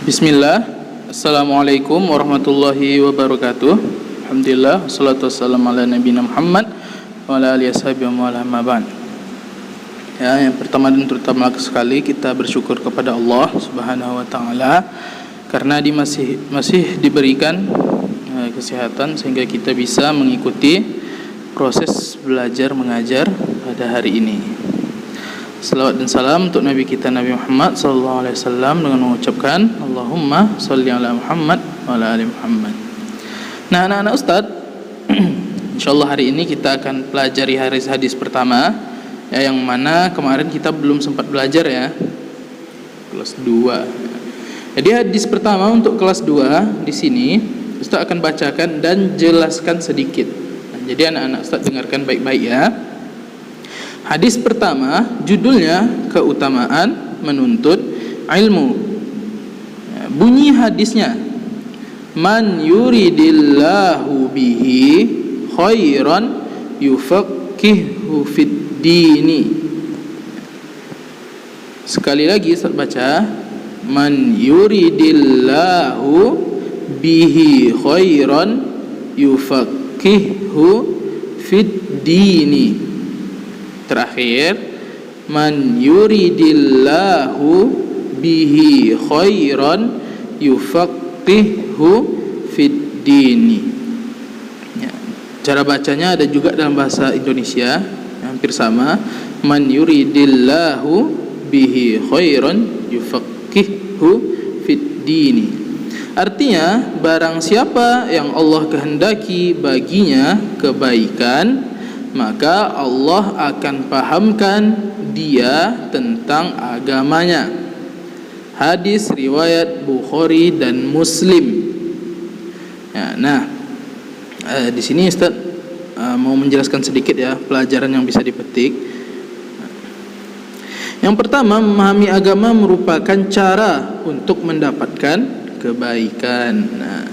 Bismillah. Assalamualaikum warahmatullahi wabarakatuh. Alhamdulillah, wassalatu wassalamu ala nabiyina Muhammad wa ala alihi washabihi wa ala ma ba'd. Ya, yang pertama dan terutama sekali kita bersyukur kepada Allah Subhanahu wa taala karena masih diberikan kesehatan sehingga kita bisa mengikuti proses belajar mengajar pada hari ini. Salawat dan salam untuk Nabi kita Nabi Muhammad sallallahu alaihi wasallam dengan mengucapkan Allahumma shalli ala Muhammad wa ala ali Muhammad. Nah, anak-anak Ustaz, insyaallah hari ini kita akan pelajari hadis pertama ya, yang mana kemarin kita belum sempat belajar ya. Kelas 2. Jadi hadis pertama untuk kelas 2 di sini Ustaz akan bacakan dan jelaskan sedikit. Nah, jadi anak-anak Ustaz dengarkan baik-baik ya. Hadis pertama judulnya keutamaan menuntut ilmu. Bunyi hadisnya, man yuridillahu bihi khairan yufaqihu fid dini. Sekali lagi saya baca, man yuridillahu bihi khairan yufaqihu fid dini. Terakhir, man yuridillahu bihi khairan yufaqihu fid dini. Ya, cara bacanya ada juga dalam bahasa Indonesia, hampir sama. Man yuridillahu bihi khairan yufaqihu fid dini. Artinya, barang siapa yang Allah kehendaki baginya kebaikan, maka Allah akan pahamkan dia tentang agamanya. Hadis riwayat Bukhari dan Muslim. Ya, nah, di sini Ustaz mau menjelaskan sedikit ya pelajaran yang bisa dipetik. Yang pertama, memahami agama merupakan cara untuk mendapatkan kebaikan. Nah,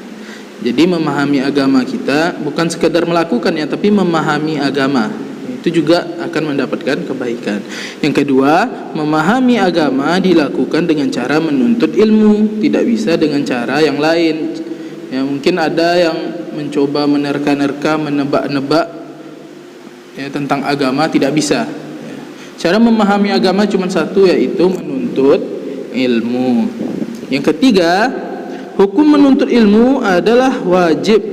jadi memahami agama kita bukan sekedar melakukannya, tapi memahami agama itu juga akan mendapatkan kebaikan. Yang kedua, memahami agama dilakukan dengan cara menuntut ilmu, tidak bisa dengan cara yang lain. Ya, mungkin ada yang mencoba menerka-nerka, menebak-nebak ya, tentang agama, tidak bisa. Ya. Cara memahami agama cuma satu, yaitu menuntut ilmu. Yang ketiga, hukum menuntut ilmu adalah wajib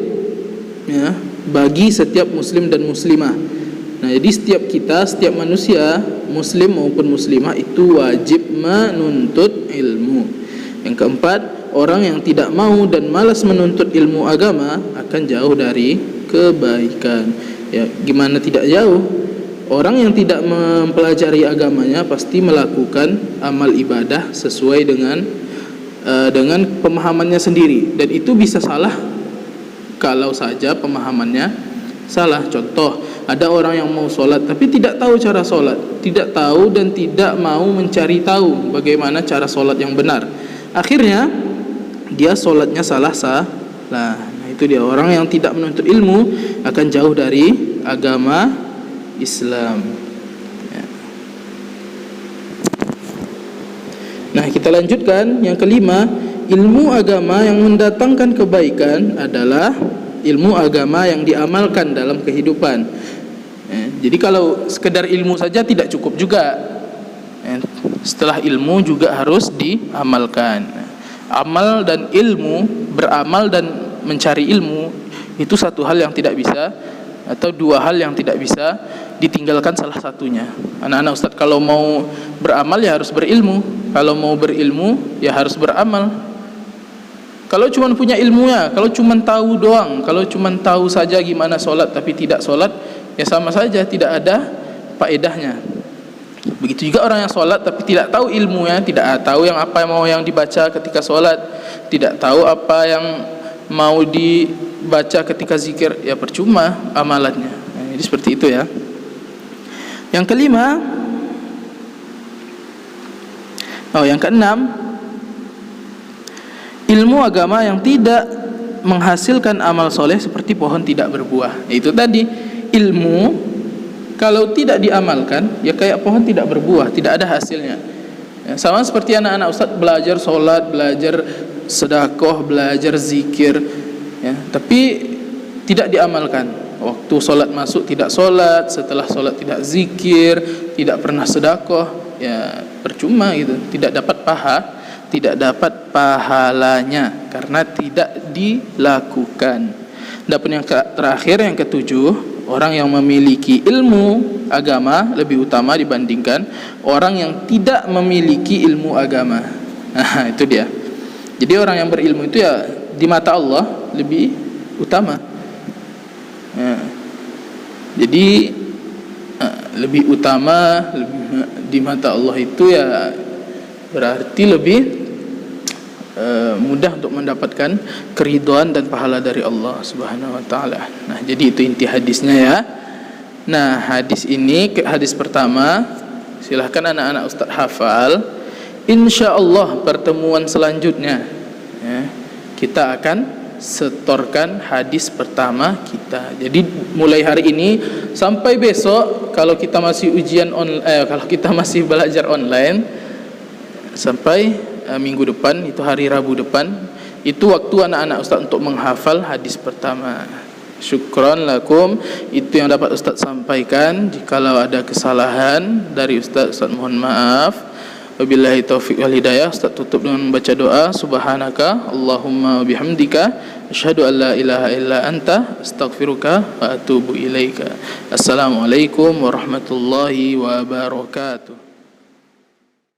ya, bagi setiap muslim dan muslimah. Nah, jadi setiap manusia, muslim maupun muslimah, itu wajib menuntut ilmu. Yang keempat, orang yang tidak mau dan malas menuntut ilmu agama akan jauh dari kebaikan. Ya, gimana tidak jauh? Orang yang tidak mempelajari agamanya pasti melakukan amal ibadah sesuai dengan pemahamannya sendiri, dan itu bisa salah kalau saja pemahamannya salah. Contoh, ada orang yang mau sholat tapi tidak tahu cara sholat, tidak tahu dan tidak mau mencari tahu bagaimana cara sholat yang benar. Akhirnya dia sholatnya salah. Nah, itu dia, orang yang tidak menuntut ilmu akan jauh dari agama Islam. Nah, kita lanjutkan. Yang kelima, ilmu agama yang mendatangkan kebaikan adalah ilmu agama yang diamalkan dalam kehidupan. Jadi kalau sekedar ilmu saja tidak cukup juga. Setelah ilmu juga harus diamalkan. Amal dan ilmu, beramal dan mencari ilmu, itu satu hal yang tidak bisa, atau dua hal yang tidak bisa ditinggalkan salah satunya. Anak-anak Ustaz, kalau mau beramal ya harus berilmu, kalau mau berilmu ya harus beramal. Kalau cuma punya ilmunya, kalau cuma tahu doang, kalau cuma tahu saja gimana sholat tapi tidak sholat, ya sama saja, tidak ada faedahnya. Begitu juga orang yang sholat tapi tidak tahu ilmunya, tidak tahu apa yang dibaca ketika sholat, tidak tahu apa yang mau dibaca ketika zikir, ya percuma amalannya. Jadi seperti itu ya. Yang kelima, yang keenam, ilmu agama yang tidak menghasilkan amal soleh seperti pohon tidak berbuah. Itu tadi, ilmu kalau tidak diamalkan ya kayak pohon tidak berbuah, tidak ada hasilnya. Ya, sama seperti anak-anak Ustaz belajar sholat, belajar bersedekah, belajar zikir, ya, tapi tidak diamalkan. Waktu solat masuk tidak solat, setelah solat tidak zikir, tidak pernah sedekah, ya percuma gitu, tidak dapat pahalanya karena tidak dilakukan. Adapun yang terakhir, yang ketujuh, orang yang memiliki ilmu agama lebih utama dibandingkan orang yang tidak memiliki ilmu agama. Nah, itu dia. Jadi orang yang berilmu itu ya di mata Allah lebih utama. Ya. Jadi lebih utama di mata Allah itu ya berarti lebih mudah untuk mendapatkan keridhaan dan pahala dari Allah Subhanahu wa taala. Nah, jadi itu inti hadisnya ya. Nah, hadis ini, hadis pertama, silahkan anak-anak Ustaz hafal. Insyaallah pertemuan selanjutnya ya, kita akan setorkan hadis pertama kita. Jadi mulai hari ini sampai besok, kalau kita masih kalau kita masih belajar online sampai minggu depan, itu hari Rabu depan, itu waktu anak-anak Ustaz untuk menghafal hadis pertama. Syukran lakum, itu yang dapat Ustaz sampaikan. Jikalau ada kesalahan dari Ustaz mohon maaf. Wabillahi taufiq wal hidayah. Ustaz tutup dengan membaca doa. Subhanaka Allahumma bihamdika asyhadu an la ilaha illa anta astaghfiruka wa atubu ilaika. Assalamualaikum warahmatullahi wabarakatuh.